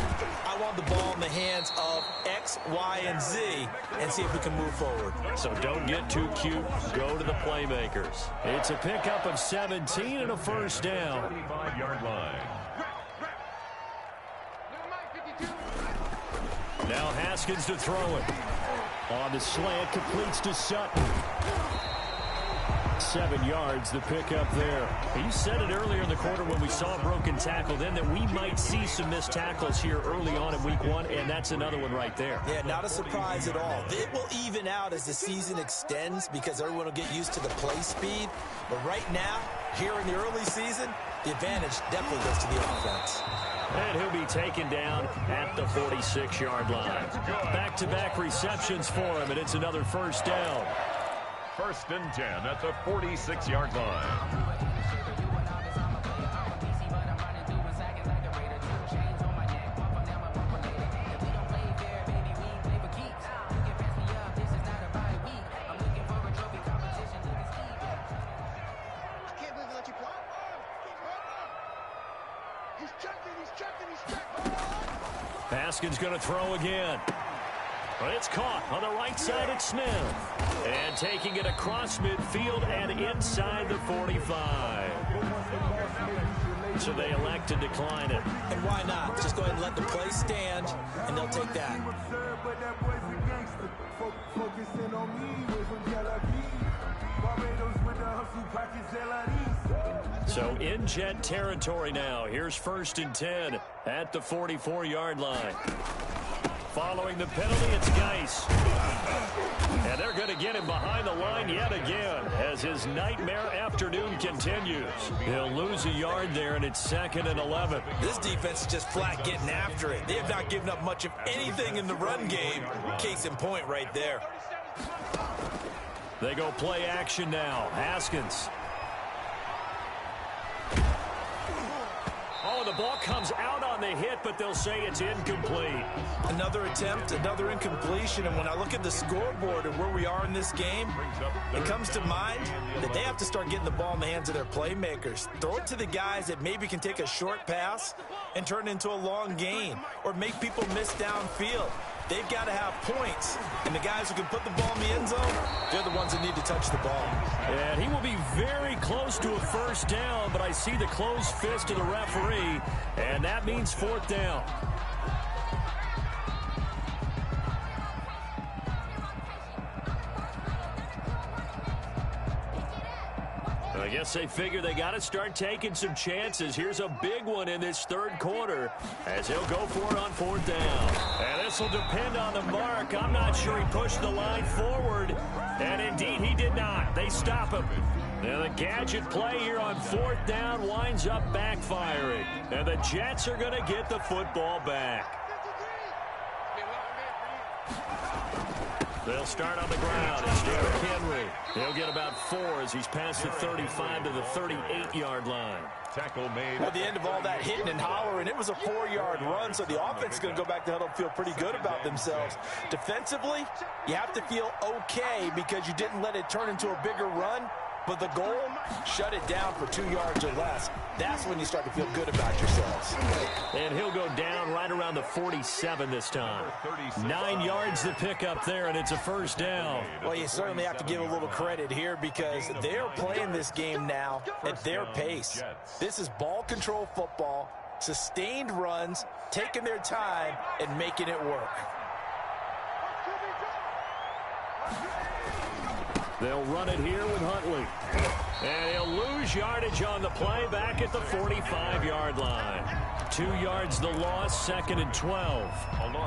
Speaker 3: I want the ball in the hands of X, Y, and Z and see if we can move forward.
Speaker 1: So don't get too cute. Go to the playmakers. It's a pickup of 17 and a first down.
Speaker 2: 25-yard line.
Speaker 1: Now Haskins to throw it. On the slant, completes to Sutton. 7 yards, the pickup there. He said it earlier in the quarter when we saw a broken tackle then that we might see some missed tackles here early on in week 1, and that's another one right there.
Speaker 3: Yeah, not a surprise at all. It will even out as the season extends because everyone will get used to the play speed. But right now, here in the early season, the advantage definitely goes to the offense.
Speaker 1: And he'll be taken down at the 46-yard line. Back-to-back receptions for him, and it's another first down.
Speaker 2: 1st and 10 at the 46-yard line.
Speaker 1: Haskins going to throw again. But it's caught on the right side at Smith. And taking it across midfield and inside the 45. So they elect to decline it.
Speaker 3: And why not? Just go ahead and let the play stand, and they'll take that.
Speaker 1: So in Jet territory now. Here's 1st and 10 at the 44-yard line. Following the penalty, it's Geis. And they're going to get him behind the line yet again as his nightmare afternoon continues. He'll lose a yard there, and it's 2nd and 11.
Speaker 3: This defense is just flat getting after it. They have not given up much of anything in the run game. Case in point right there.
Speaker 1: They go play action now. Haskins. Oh, the ball comes out on the hit, but they'll say it's incomplete.
Speaker 3: Another attempt, another incompletion, and when I look at the scoreboard and where we are in this game, it comes to mind that they have to start getting the ball in the hands of their playmakers. Throw it to the guys that maybe can take a short pass and turn it into a long gain or make people miss downfield. They've got to have points, and the guys who can put the ball in the end zone, they're the ones that need to touch the ball.
Speaker 1: And he will be very close to a first down, but I see the closed fist of the referee, and that means 4th down. I guess they figure they got to start taking some chances. Here's a big one in this 3rd quarter as he'll go for it on 4th down. And this will depend on the mark. I'm not sure he pushed the line forward. And indeed, he did not. They stop him. Now the gadget play here on 4th down winds up backfiring. And the Jets are going to get the football back. They'll start on the ground. It's Derrick Henry. He'll get about 4 as he's past the 35 to the 38-yard line.
Speaker 2: Tackle made.
Speaker 3: At the end of all that hitting and hollering, it was a 4-yard run, so the offense is going to go back to huddle and feel pretty good about themselves. Defensively, you have to feel okay because you didn't let it turn into a bigger run, but the goal, shut it down for 2 yards or less. That's when you start to feel good about yourselves.
Speaker 1: And he'll go down right around the 47 this time. 9 yards to pick up there, and it's a first down.
Speaker 3: Well, you certainly have to give a little credit here because they're playing this game now at their pace. This is ball control football, sustained runs, taking their time, and making it work.
Speaker 1: They'll run it here with Huntley. And he'll lose yardage on the play back at the 45-yard line. 2 yards the loss, 2nd and 12.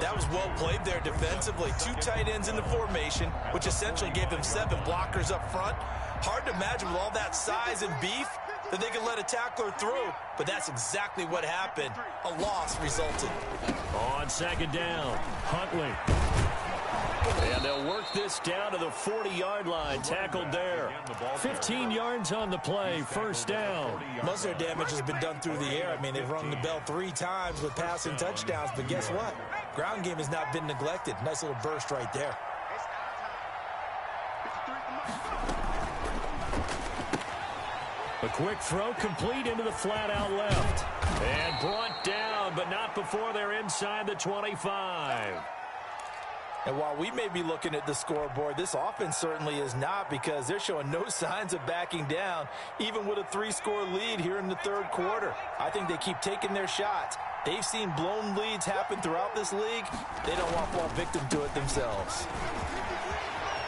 Speaker 3: That was well played there defensively. 2 tight ends in the formation, which essentially gave them 7 blockers up front. Hard to imagine with all that size and beef that they could let a tackler through, but that's exactly what happened. A loss resulted.
Speaker 1: On 2nd down, Huntley. And they'll work this down to the 40-yard line, tackled there. 15 yards on the play, 1st down.
Speaker 3: Most of their damage has been done through the air. I mean, they've rung the bell 3 times with passing touchdowns, but guess what? Ground game has not been neglected. Nice little burst right there.
Speaker 1: A quick throw complete into the flat out left. And brought down, but not before they're inside the 25.
Speaker 3: And while we may be looking at the scoreboard, this offense certainly is not, because they're showing no signs of backing down, even with a 3-score lead here in the 3rd quarter. I think they keep taking their shots. They've seen blown leads happen throughout this league. They don't want to fall victim to it themselves.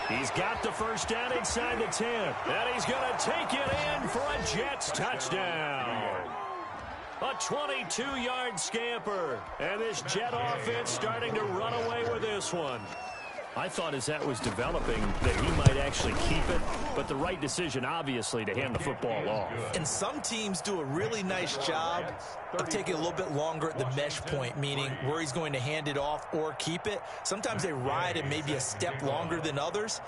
Speaker 1: He's got the 1st down inside the 10. And he's going to take it in for a Jets touchdown. A 22-yard scamper. And this Jet offense starting to run away with this one. I thought as that was developing that he might actually keep it, but the right decision, obviously, to hand the football off.
Speaker 3: And some teams do a really nice job of taking a little bit longer at the mesh point, meaning where he's going to hand it off or keep it. Sometimes they ride it maybe a step longer than others.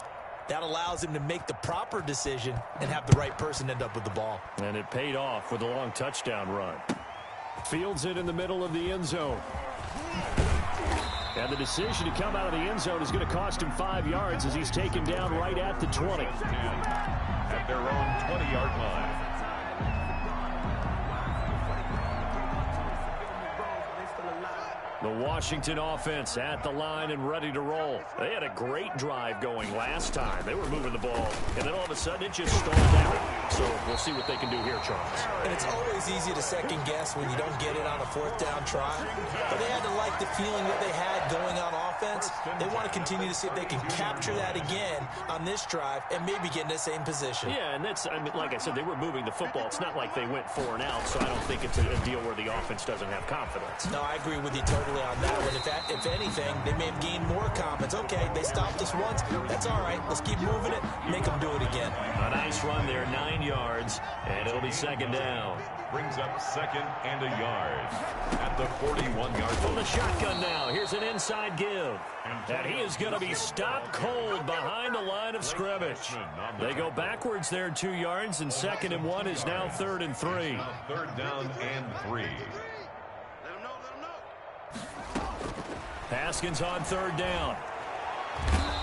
Speaker 3: That allows him to make the proper decision and have the right person end up with the ball.
Speaker 1: And it paid off with a long touchdown run. Fields it in the middle of the end zone. And the decision to come out of the end zone is going to cost him 5 yards as he's taken down right at the 20.
Speaker 2: At their own 20-yard line.
Speaker 1: The Washington offense at the line and ready to roll. They had a great drive going last time. They were moving the ball, and then all of a sudden it just stalled out. So we'll see what they can do here, Charles.
Speaker 3: And it's always easy to second guess when you don't get it on a 4th down try. But they had to like the feeling that they had going on offense. They want to continue to see if they can capture that again on this drive and maybe get in the same position.
Speaker 1: Yeah, and that's, I mean, like I said, they were moving the football. It's not like they went 4 and out, so I don't think it's a deal where the offense doesn't have confidence.
Speaker 3: No, I agree with you totally on that one. If anything, they may have gained more confidence. Okay, they stopped us once. That's all right. Let's keep moving it. Make them do it again.
Speaker 1: A nice run there, 9 yards, and it'll be 2nd down.
Speaker 2: Brings up 2nd and a yard at the 41-yard
Speaker 1: From
Speaker 2: line.
Speaker 1: the shotgun now, here's an inside give. And he is going to be stopped cold behind the line of scrimmage. They go backwards there 2 yards, and 2nd and 1 is now 3rd and 3.
Speaker 2: 3rd down and 3.
Speaker 1: Haskins on 3rd down.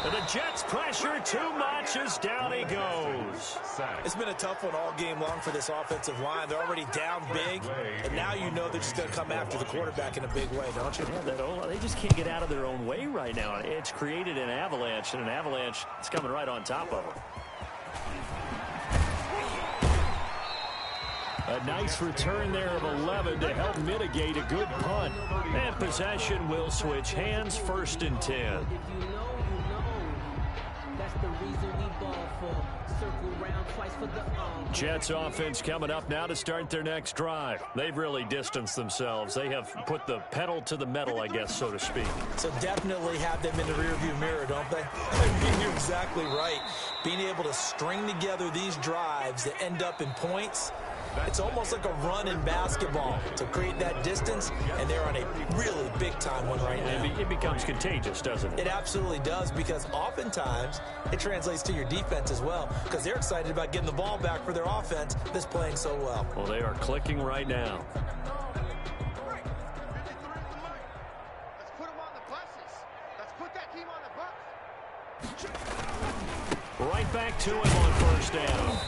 Speaker 1: And the Jets pressure too much as down he goes.
Speaker 3: It's been a tough one all game long for this offensive line. They're already down big, and now you know they're just going to come after the quarterback in a big way, don't you?
Speaker 1: Yeah, they just can't get out of their own way right now. It's created an avalanche, and an avalanche is coming right on top of them. A nice return there of 11 to help mitigate a good punt. And possession will switch hands, 1st and 10. Jets offense coming up now to start their next drive. They've really distanced themselves. They have put the pedal to the metal, I guess, so to speak.
Speaker 3: So definitely have them in the rearview mirror, don't they? I mean, you're exactly right. Being able to string together these drives that end up in points, it's almost like a run in basketball to create that distance, and they're on a really big-time one right now.
Speaker 1: It becomes contagious, doesn't it?
Speaker 3: It absolutely does, because oftentimes it translates to your defense as well, because they're excited about getting the ball back for their offense that's playing so well.
Speaker 1: Well, they are clicking right now.
Speaker 5: Let's put them on the buses. Let's put that team on the bus.
Speaker 1: Right back to him on 1st down.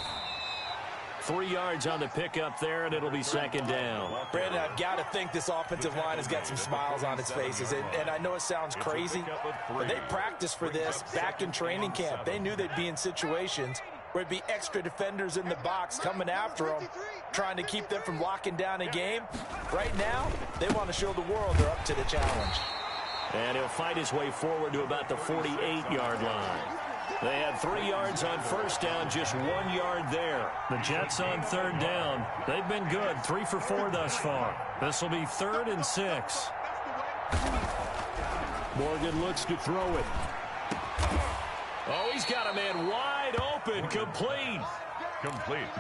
Speaker 1: 3 yards on the pickup there, and it'll be 2nd down.
Speaker 3: Brandon, I've got to think this offensive line has got some smiles on its faces. And I know it sounds crazy, but they practiced for this back in training camp. They knew they'd be in situations where it'd be extra defenders in the box coming after them, trying to keep them from locking down a game. Right now, they want to show the world they're up to the challenge.
Speaker 1: And he'll fight his way forward to about the 48-yard line. They had 3 yards on first down, just 1 yard there. The Jets on third down. They've been good, 3 for 4 thus far. This will be 3rd and 6. Morgan looks to throw it. Oh, he's got a man wide open, complete.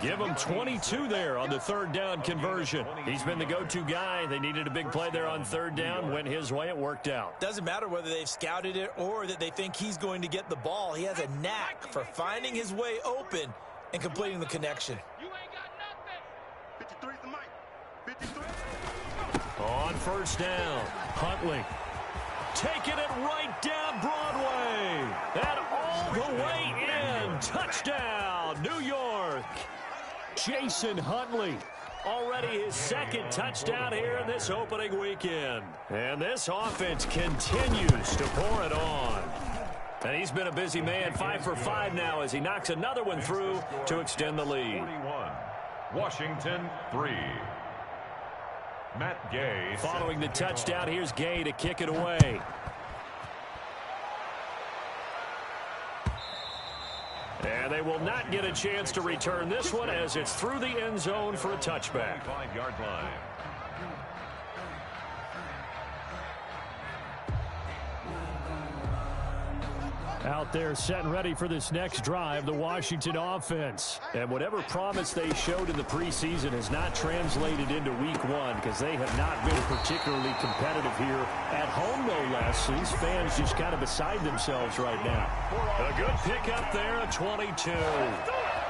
Speaker 1: Give him 22 there on the 3rd down conversion. He's been the go-to guy. They needed a big play there on 3rd down. Went his way. It worked out.
Speaker 3: Doesn't matter whether they've scouted it or that they think he's going to get the ball. He has a knack for finding his way open and completing the connection.
Speaker 5: You ain't got nothing. 53's the mic. 53.
Speaker 1: On first down, Huntley taking it right down Broadway. And all the way in. Touchdown, New York. Jason Huntley. Already his 2nd touchdown here in this opening weekend. And this offense continues to pour it on. And he's been a busy man, 5 for 5 now as he knocks another one through to extend the lead.
Speaker 2: 41, Washington 3. Matt Gay.
Speaker 1: Following the touchdown, here's Gay to kick it away. And they will not get a chance to return this one as it's through the end zone for a touchback.
Speaker 2: 5-yard line.
Speaker 1: Out there set and ready for this next drive, the Washington offense. And whatever promise they showed in the preseason has not translated into week 1 because they have not been particularly competitive here at home, no less. These fans just kind of beside themselves right now. A good pickup there at 22.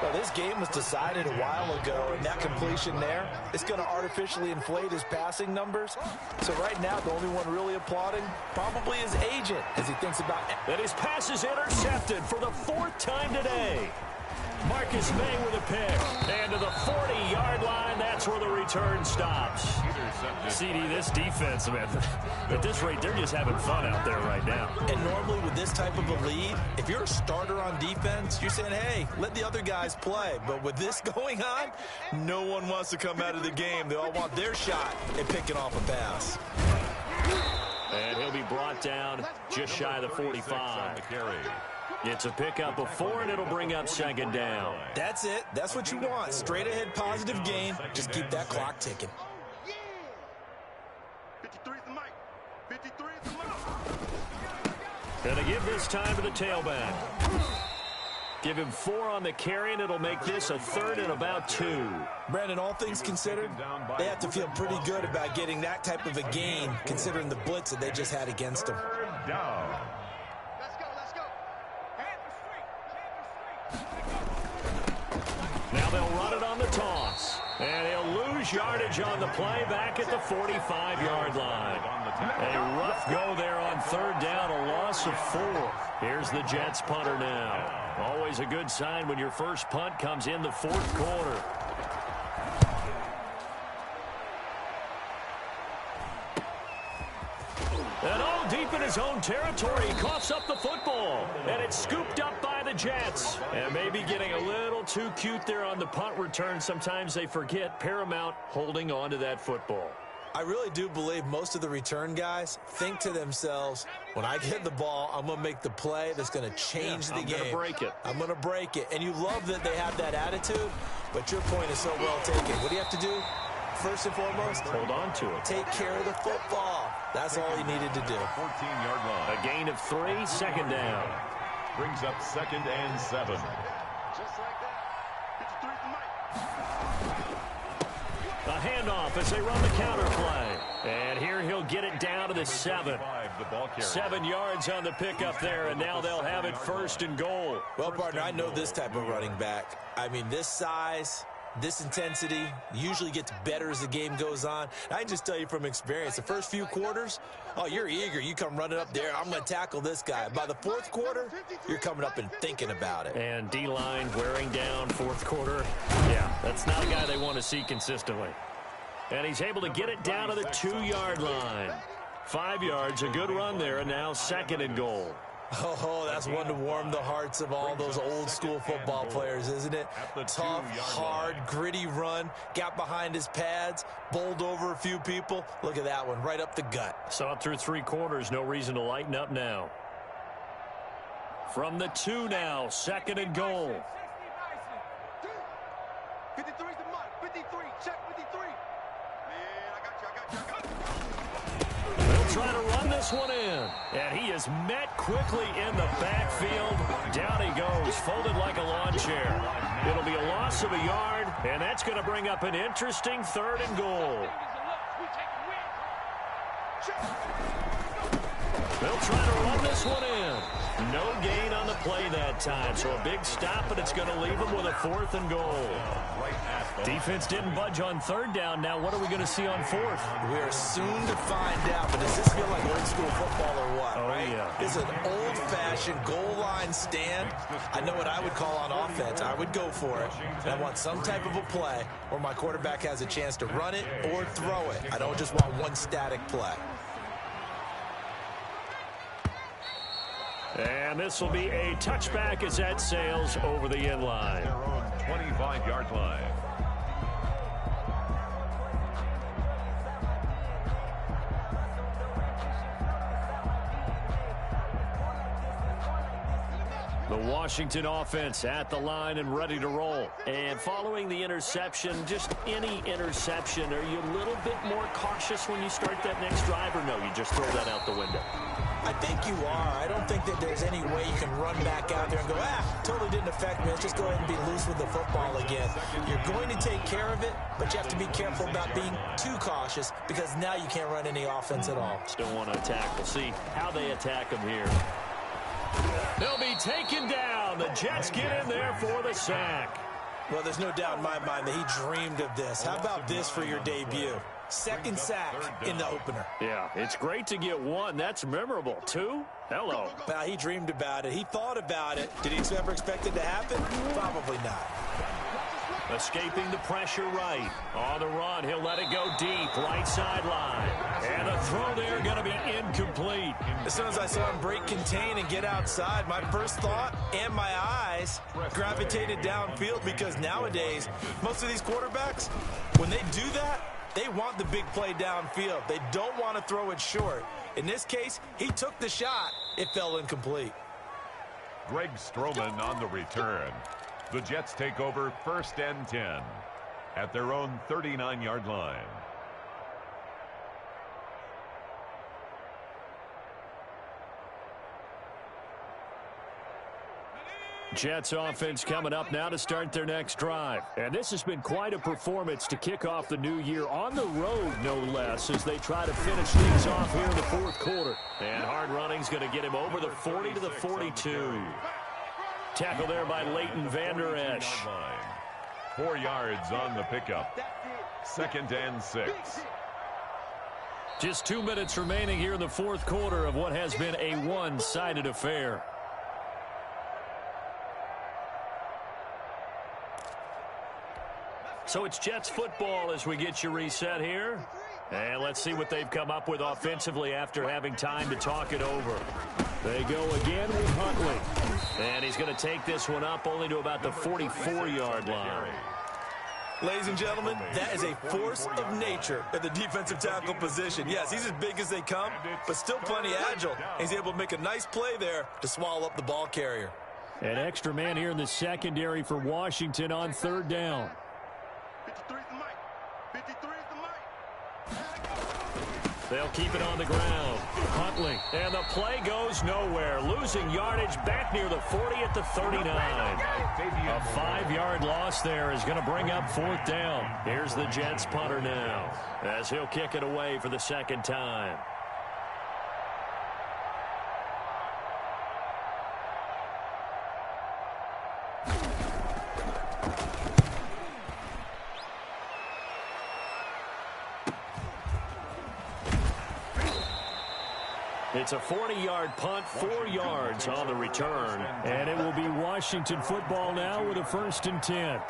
Speaker 3: Well, this game was decided a while ago, and that completion there is going to artificially inflate his passing numbers. So right now, the only one really applauding probably his agent as he thinks about it.
Speaker 1: And his pass is intercepted for the 4th time today. Marcus May with a pick. And to the 40-yard line, that's where the return stops. CD, this defense, man, at this rate, they're just having fun out there right now.
Speaker 3: And normally with this type of a lead, if you're a starter on defense, you're saying, hey, let the other guys play. But with this going on, no one wants to come out of the game. They all want their shot at picking off a pass.
Speaker 1: And he'll be brought down just shy of the 45. It's a pickup of 4, and it'll bring up 2nd down.
Speaker 3: That's it. That's what you want. Straight ahead positive gain. Just keep that clock ticking.
Speaker 5: 53's the mic. 53's the mic.
Speaker 1: And to give this time to the tailback. Give him 4 on the carry, and it'll make this a 3rd and about 2.
Speaker 3: Brandon, all things considered, they have to feel pretty good about getting that type of a gain, considering the blitz that they just had against them.
Speaker 2: Down.
Speaker 5: Let's go, let's go.
Speaker 1: Now they'll run it on the toss. And he'll lose yardage on the play back at the 45-yard line. A rough go there on 3rd down, a loss of 4. Here's the Jets punter now. Always a good sign when your first punt comes in the 4th quarter. And all deep in his own territory, he coughs up the football. And it's scooped up by the Jets. And maybe getting a little too cute there on the punt return. Sometimes they forget Paramount holding on to that football.
Speaker 3: I really do believe most of the return guys think to themselves, when I get the ball, I'm going to make the play that's going to change the game.
Speaker 1: I'm going to break it.
Speaker 3: I'm going to break it. And you love that they have that attitude, but your point is so well taken. What do you have to do? First and foremost,
Speaker 1: hold on to it.
Speaker 3: Take care of the football. That's all he needed to do.
Speaker 2: 14-yard line.
Speaker 1: A gain of 3, 2nd down.
Speaker 2: Brings up 2nd and 7.
Speaker 5: Just like that. 53's the mic.
Speaker 1: A handoff as they run the counter play. And here he'll get it down to the 7. 7 yards on the pickup there, and now they'll have it 1st and goal.
Speaker 3: Well, partner, I know this type of running back. I mean, this size, this intensity usually gets better as the game goes on. I can just tell you from experience, the first few quarters, oh, you're eager. You come running up there, I'm going to tackle this guy. By the 4th quarter, you're coming up and thinking about it.
Speaker 1: And D-line wearing down 4th quarter. Yeah, that's not a guy they want to see consistently. And he's able to get it down to the 2-yard line. 5 yards, a good run there, and now 2nd and goal.
Speaker 3: Oh, that's one to warm the hearts of all those old-school football players, isn't it? Tough, hard, gritty run, got behind his pads, bowled over a few people. Look at that one, right up the gut.
Speaker 1: Saw it through 3 quarters, no reason to lighten up now. From the 2 now, 2nd and goal.
Speaker 5: 53's the mark. 53. Check 53. Man, I got you.
Speaker 1: They'll try to run this one in. And he is met quickly in the backfield. Down he goes, folded like a lawn chair. It'll be a loss of a yard, and that's going to bring up an interesting 3rd and goal. They'll try to run this one in. No gain on the play that time, so a big stop, but it's going to leave them with a 4th and goal. Defense didn't budge on 3rd down. Now what are we going to see on 4th?
Speaker 3: We are soon to find out, but does this feel like old school football or what?
Speaker 1: Oh,
Speaker 3: right?
Speaker 1: yeah.
Speaker 3: This is an old-fashioned goal line stand. I know what I would call on offense. I would go for it. And I want some type of a play where my quarterback has a chance to run it or throw it. I don't just want one static play.
Speaker 1: And this will be a touchback as that sails over the end line.
Speaker 2: Their own 25-yard line.
Speaker 1: The Washington offense at the line and ready to roll. And following the interception, just any interception, are you a little bit more cautious when you start that next drive, or no, you just throw that out the window?
Speaker 3: I think you are. I don't think that there's any way you can run back out there and go, totally didn't affect me. Let's just go ahead and be loose with the football again. You're going to take care of it, but you have to be careful about being too cautious because now you can't run any offense at all.
Speaker 1: Still want to attack. We'll see how they attack him here. They'll be taken down. The Jets get in there for the sack.
Speaker 3: Well, there's no doubt in my mind that he dreamed of this. How about this for your debut? 2nd sack in the opener.
Speaker 1: Yeah, it's great to get 1. That's memorable. 2? Hello.
Speaker 3: Well, he dreamed about it. He thought about it. Did he ever expect it to happen? Probably not.
Speaker 1: Escaping the pressure right. On the run, he'll let it go deep. Right sideline. And the throw there going to be incomplete.
Speaker 3: As soon as I saw him break contain and get outside, my first thought and my eyes gravitated downfield because nowadays, most of these quarterbacks, when they do that, they want the big play downfield. They don't want to throw it short. In this case, he took the shot. It fell incomplete.
Speaker 2: Greg Stroman on the return. The Jets take over 1st and 10 at their own 39-yard line.
Speaker 1: Jets offense coming up now to start their next drive. And this has been quite a performance to kick off the new year on the road, no less, as they try to finish things off here in the 4th quarter. And hard running's going to get him over the 40 to the 42. Tackle there by Leighton Vander Esch.
Speaker 2: 4 yards on the pickup. 2nd and 6.
Speaker 1: Just 2 minutes remaining here in the 4th quarter of what has been a one-sided affair. So it's Jets football as we get you reset here. And let's see what they've come up with offensively after having time to talk it over. They go again with Huntley. And he's going to take this one up only to about the 44-yard line.
Speaker 3: Ladies and gentlemen, that is a force of nature at the defensive tackle position. Yes, he's as big as they come, but still plenty agile. He's able to make a nice play there to swallow up the ball carrier.
Speaker 1: An extra man here in the secondary for Washington on 3rd down.
Speaker 5: 53's the mic. 53's the mic.
Speaker 1: They'll keep it on the ground. Huntley. And the play goes nowhere. Losing yardage back near the 40 at the 39. A 5-yard loss there is going to bring up 4th down. Here's the Jets punter now as he'll kick it away for the 2nd time. It's a 40-yard punt, 4 yards on the return. And it will be Washington football now with a 1st and 10.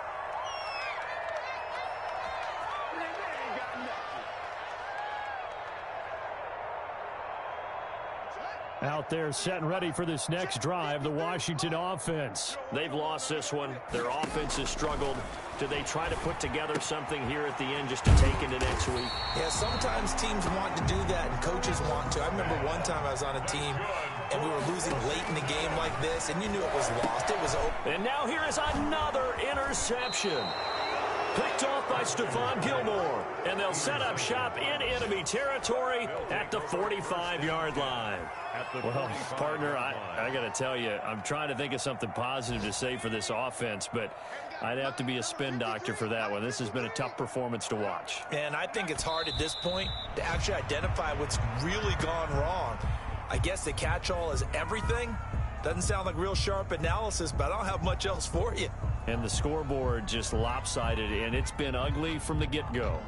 Speaker 1: Out there set and ready for this next drive, the Washington offense. They've lost this one. Their offense has struggled. Do they try to put together something here at the end just to take into next week?
Speaker 4: Yeah, sometimes teams want to do that and coaches want to. I remember one time I was on a team and we were losing late in the game like this, and you knew it was lost. It was over.
Speaker 1: And now here is another interception. Picked off by Stephon Gilmore. And they'll set up shop in enemy territory at the 45-yard line. Well, partner, I got to tell you, I'm trying to think of something positive to say for this offense, but I'd have to be a spin doctor for that one. This has been a tough performance to watch.
Speaker 4: And I think it's hard at this point to actually identify what's really gone wrong. I guess the catch-all is everything. Doesn't sound like real sharp analysis, but I don't have much else for you.
Speaker 1: And the scoreboard just lopsided, and it's been ugly from the get-go.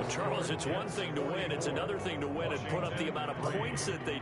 Speaker 1: Charles, it's one thing to win. It's another thing to win and put up the amount of points that they